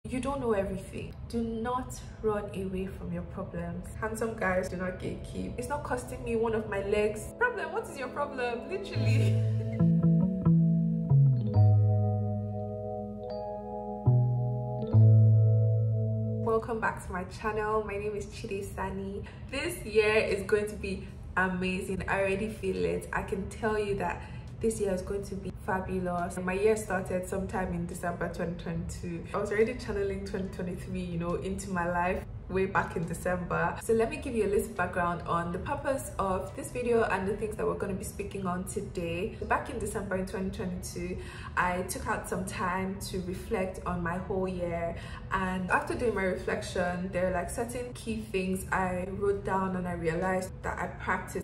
You don't know everything. Do not run away from your problems. Handsome guys, do not gatekeep. It's not costing me one of my legs. Problem? What is your problem? Literally. Welcome back to my channel. My name is Chide Sani. This year is going to be amazing. I already feel it. I can tell you that this year is going to be fabulous. My year started sometime in December 2022. I was already channeling 2023, you know, into my life way back in December. So let me give you a little background on the purpose of this video and the things that we're going to be speaking on today. So back in December in 2022, I took out some time to reflect on my whole year, and after doing my reflection, there are like certain key things I wrote down and I realized that I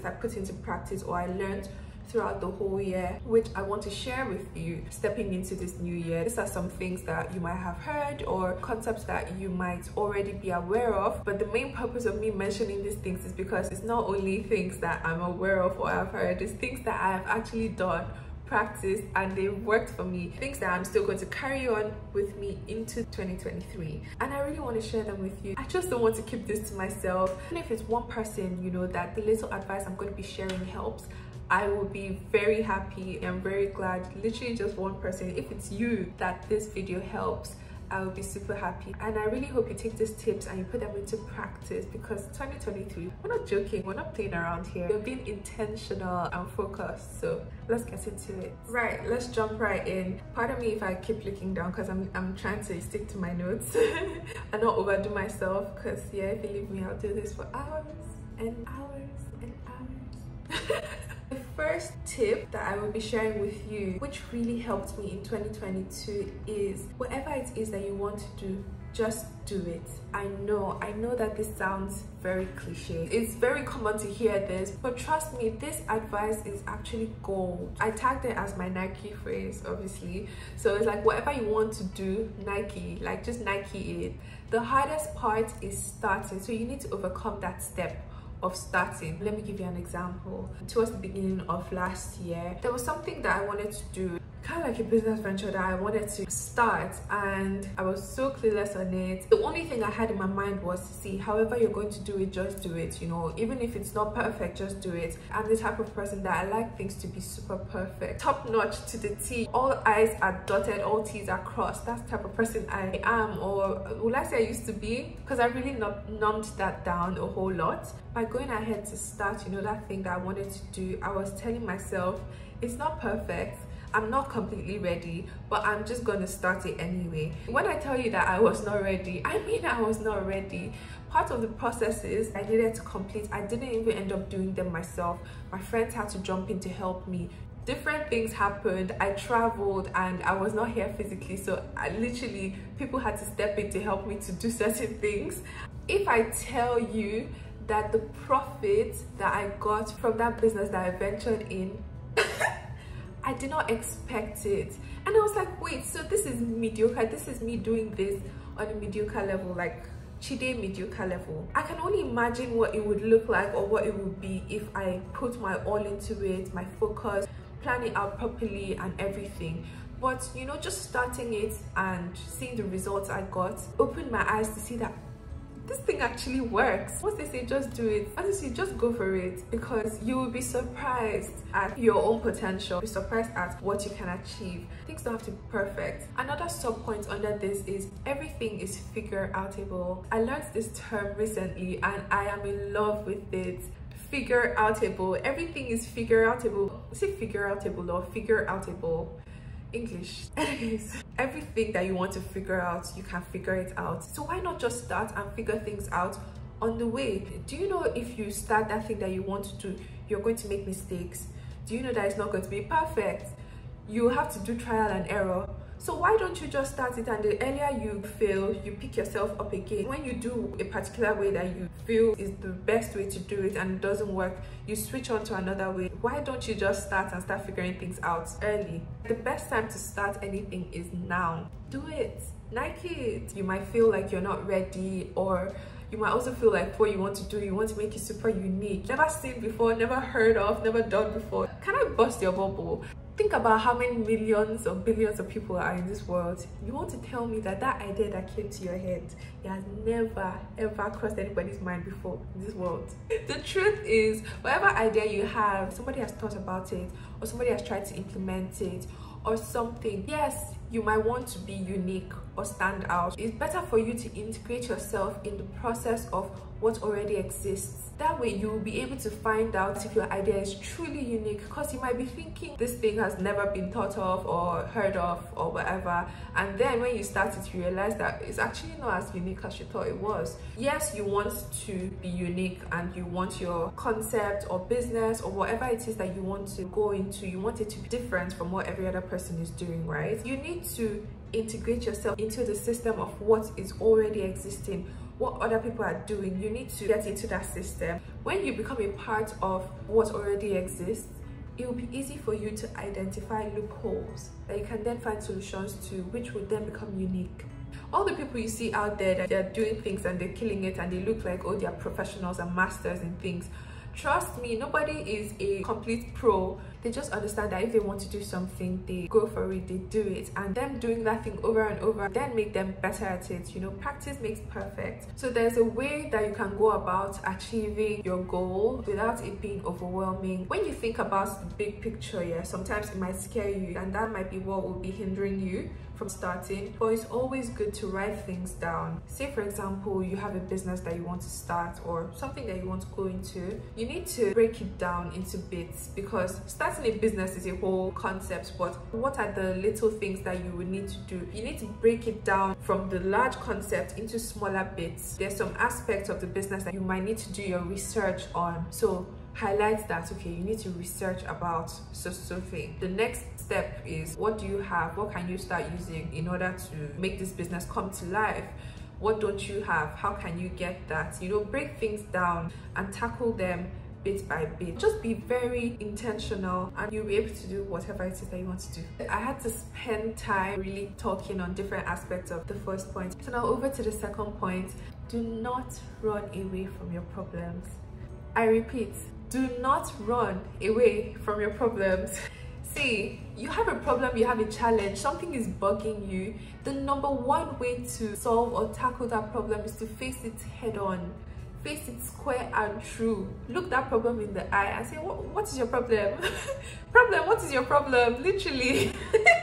put into practice, or I learned throughout the whole year, which I want to share with you stepping into this new year. These are some things that you might have heard or concepts that you might already be aware of, but the main purpose of me mentioning these things is because it's not only things that I'm aware of or I've heard, it's things that I have actually done, practiced, and they worked for me, things that I'm still going to carry on with me into 2023, and I really want to share them with you. I just don't want to keep this to myself. And if it's one person, you know, that the little advice I'm going to be sharing helps, I will be very happy. I'm very glad. Literally just one person. If it's you that this video helps, I will be super happy. And I really hope you take these tips and you put them into practice, because 2023, we're not joking, we're not playing around here. We're being intentional and focused. So let's get into it. Right, let's jump right in. Pardon me if I keep looking down because I'm trying to stick to my notes and not overdo myself, because yeah, if you leave me, I'll do this for hours and hours and hours. The first tip that I will be sharing with you, which really helped me in 2022, is whatever it is that you want to do, just do it. I know that this sounds very cliche. It's very common to hear this, but trust me, this advice is actually gold. I tagged it as my Nike phrase, obviously. So it's like, whatever you want to do, Nike, like just Nike it. The hardest part is starting, so you need to overcome that step of starting. Let me give you an example. Towards the beginning of last year, there was something that I wanted to do, kind of like a business venture that I wanted to start, and I was so clueless on it. The only thing I had in my mind was, see, however you're going to do it, just do it, you know, even if it's not perfect, just do it. I'm the type of person that I like things to be super perfect, top notch to the T, all I's are dotted, all T's are crossed. That's the type of person I am, or will I say I used to be, because I really numbed that down a whole lot. By going ahead to start, you know, that thing that I wanted to do, I was telling myself, it's not perfect, I'm not completely ready, but I'm just gonna start it anyway. When I tell you that I was not ready, I mean I was not ready. Part of the processes I needed to complete, I didn't even end up doing them myself. My friends had to jump in to help me. Different things happened. I traveled and I was not here physically, so people had to step in to help me to do certain things. If I tell you that the profit that I got from that business that I ventured in, I did not expect it. And I was like, wait, so this is mediocre. This is me doing this on a mediocre level, like Chide mediocre level. I can only imagine what it would look like, or what it would be if I put my all into it, my focus, plan it out properly and everything. But you know, just starting it and seeing the results I got opened my eyes to see that this thing actually works. Once they say just do it, honestly, just go for it, because you will be surprised at your own potential, be surprised at what you can achieve. Things don't have to be perfect. Another sub point under this is everything is figure outable. I learned this term recently and I am in love with it. Figure outable. Everything is figure outable. Is it figure outable or figure outable? English. Anyways, everything that you want to figure out, you can figure it out. So why not just start and figure things out on the way? Do you know if you start that thing that you want to do, you're going to make mistakes? Do you know that it's not going to be perfect? You have to do trial and error. So why don't you just start it, and the earlier you fail, you pick yourself up again. When you do a particular way that you feel is the best way to do it and it doesn't work, you switch on to another way. Why don't you just start and start figuring things out early? The best time to start anything is now. Do it. Nike it. You might feel like you're not ready, or you might also feel like what you want to do, you want to make it super unique, never seen before, never heard of, never done before. Can I bust your bubble? Think about how many millions or billions of people are in this world. You want to tell me that that idea that came to your head, it has never ever crossed anybody's mind before in this world? The truth is, whatever idea you have, somebody has thought about it, or somebody has tried to implement it or something. Yes, you might want to be unique or stand out. It's better for you to integrate yourself in the process of what already exists. That way you will be able to find out if your idea is truly unique, because you might be thinking this thing has never been thought of or heard of or whatever, and then when you start it, you realize that it's actually not as unique as you thought it was. Yes, you want to be unique and you want your concept or business or whatever it is that you want to go into, you want it to be different from what every other person is doing, right? You need to integrate yourself into the system of what is already existing, what other people are doing. You need to get into that system. When you become a part of what already exists, it will be easy for you to identify loopholes that you can then find solutions to, which will then become unique. All the people you see out there that they're doing things and they're killing it and they look like, oh, they're professionals and masters in things, trust me, nobody is a complete pro. They just understand that if they want to do something, they go for it, they do it, and them doing that thing over and over then make them better at it. You know, practice makes perfect. So there's a way that you can go about achieving your goal without it being overwhelming. When you think about the big picture, yeah, sometimes it might scare you, and that might be what will be hindering you from starting. But it's always good to write things down. Say for example, you have a business that you want to start or something that you want to go into. You need to break it down into bits, because starting a business is a whole concept, but what are the little things that you would need to do? You need to break it down from the large concept into smaller bits. There's some aspects of the business that you might need to do your research on, so highlight that. Okay, you need to research about so thing. The next step is, what do you have? What can you start using in order to make this business come to life? What don't you have? How can you get that? You know, break things down and tackle them bit by bit. Just be very intentional and you'll be able to do whatever it is that you want to do. I had to spend time really talking on different aspects of the first point. So now over to the second point. Do not run away from your problems. I repeat, do not run away from your problems. See, you have a problem, you have a challenge, something is bugging you. The number one way to solve or tackle that problem is to face it head on. Face it square and true. Look that problem in the eye and say, what is your problem? What is your problem? Literally.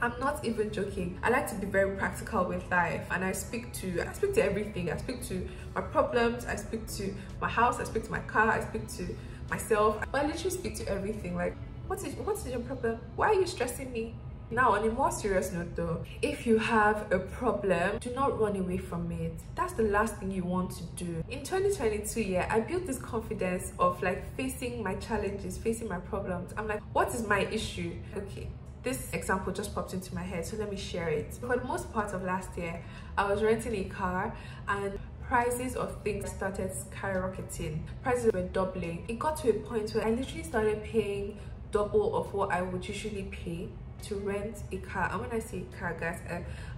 I'm not even joking. I like to be very practical with life, and I speak to everything. I speak to my problems, I speak to my house, I speak to my car, I speak to myself. I literally speak to everything. Like, what is your problem? Why are you stressing me? Now, on a more serious note though, if you have a problem, do not run away from it. That's the last thing you want to do. In 2022, yeah, I built this confidence of like facing my challenges, facing my problems. I'm like, what is my issue? Okay, this example just popped into my head, so let me share it. For the most part of last year, I was renting a car and prices of things started skyrocketing. Prices were doubling. It got to a point where I literally started paying double of what I would usually pay to rent a car. And when I say car, guys,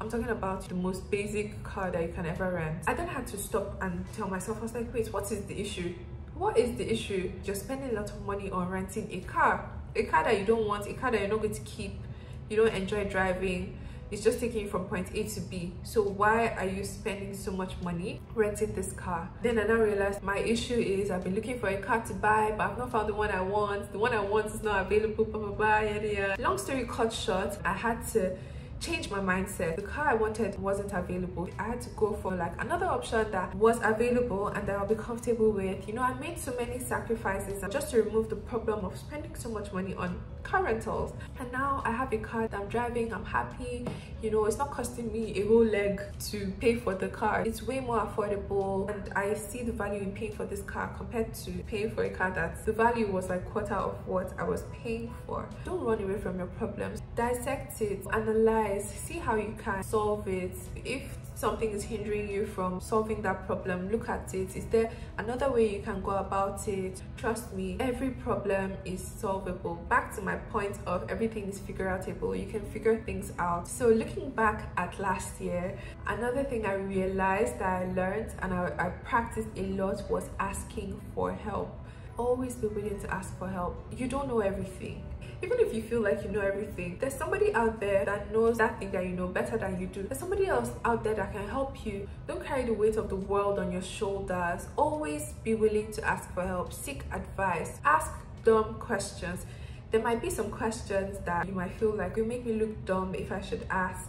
I'm talking about the most basic car that you can ever rent. I then had to stop and tell myself, I was like, wait, what is the issue? What is the issue? You're spending a lot of money on renting a car that you don't want, a car that you're not going to keep, you don't enjoy driving. It's just taking you from point A to B. So why are you spending so much money renting this car? Then I now realized my issue is I've been looking for a car to buy, but I've not found the one I want. The one I want is not available, blah, blah, blah, yada, yada. Long story cut short, I had to change my mindset. The car I wanted wasn't available. I had to go for like another option that was available and that I'll be comfortable with. You know, I made so many sacrifices just to remove the problem of spending so much money on car rentals. And now I have a car that I'm driving, I'm happy. You know, it's not costing me a whole leg to pay for the car. It's way more affordable, and I see the value in paying for this car compared to paying for a car that the value was like quarter of what I was paying for. Don't run away from your problems. Dissect it, analyze, see how you can solve it. If something is hindering you from solving that problem, look at it. Is there another way you can go about it? Trust me, every problem is solvable. Back to my point of everything is figure outable. You can figure things out. So looking back at last year, another thing I realized that I learned and I practiced a lot was asking for help. Always be willing to ask for help. You don't know everything. Even if you feel like you know everything, there's somebody out there that knows that thing that you know better than you do. There's somebody else out there that can help you. Don't carry the weight of the world on your shoulders. Always be willing to ask for help, seek advice, ask dumb questions. There might be some questions that you might feel like will make me look dumb if I should ask.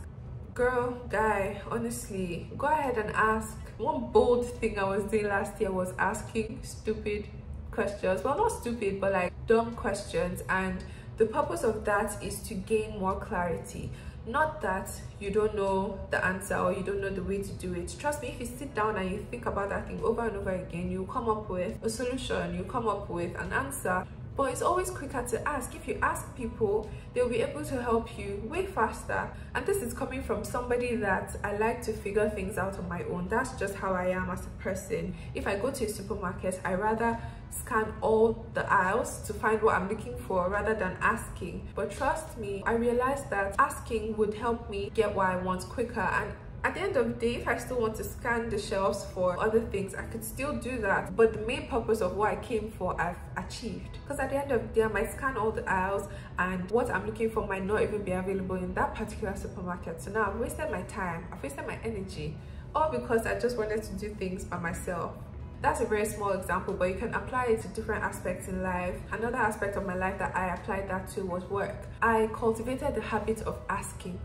Girl, guy, honestly, go ahead and ask. One bold thing I was doing last year was asking stupid questions. Well, not stupid, but like dumb questions. And the purpose of that is to gain more clarity. Not that you don't know the answer or you don't know the way to do it. Trust me, if you sit down and you think about that thing over and over again, you come up with a solution, you come up with an answer. But it's always quicker to ask. If you ask people, they'll be able to help you way faster. And this is coming from somebody that I like to figure things out on my own. That's just how I am as a person. If I go to a supermarket, I rather scan all the aisles to find what I'm looking for rather than asking. But trust me, I realized that asking would help me get what I want quicker. And at the end of the day, if I still want to scan the shelves for other things, I could still do that. But the main purpose of what I came for, I've achieved. Because at the end of the day, I might scan all the aisles and what I'm looking for might not even be available in that particular supermarket. So now I've wasted my time, I've wasted my energy, all because I just wanted to do things by myself. That's a very small example, but you can apply it to different aspects in life. Another aspect of my life that I applied that to was work. I cultivated the habit of asking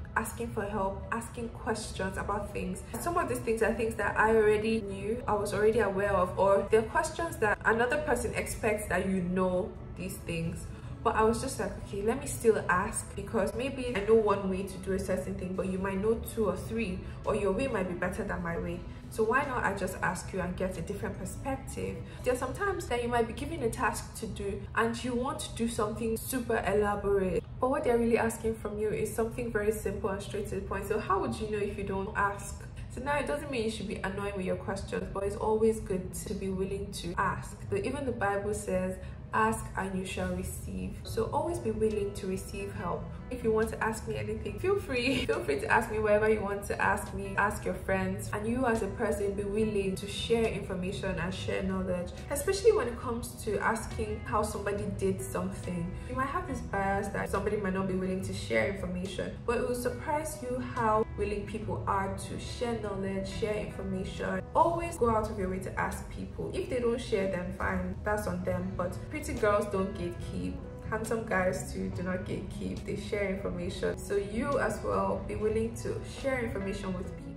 for help, asking questions about things. Some of these things are things that I already knew, I was already aware of, or they're questions that another person expects that you know these things. But I was just like, okay, let me still ask, because maybe I know one way to do a certain thing, but you might know 2 or 3, or your way might be better than my way. So why not I just ask you and get a different perspective? There's sometimes that you might be given a task to do and you want to do something super elaborate, but what they're really asking from you is something very simple and straight to the point. So how would you know if you don't ask? So now it doesn't mean you should be annoying with your questions, but it's always good to be willing to ask. But even the Bible says, ask and you shall receive. So always be willing to receive help. If you want to ask me anything, feel free to ask me wherever you want to ask me. Ask your friends, and you as a person be willing to share information and share knowledge, especially when it comes to asking how somebody did something. You might have this bias that somebody might not be willing to share information, but it will surprise you how willing people are to share knowledge, share information. Always go out of your way to ask people. If they don't share, then fine, that's on them. But pretty girls don't gatekeep. Handsome guys too do not gatekeep. They share information. So you as well, be willing to share information with people.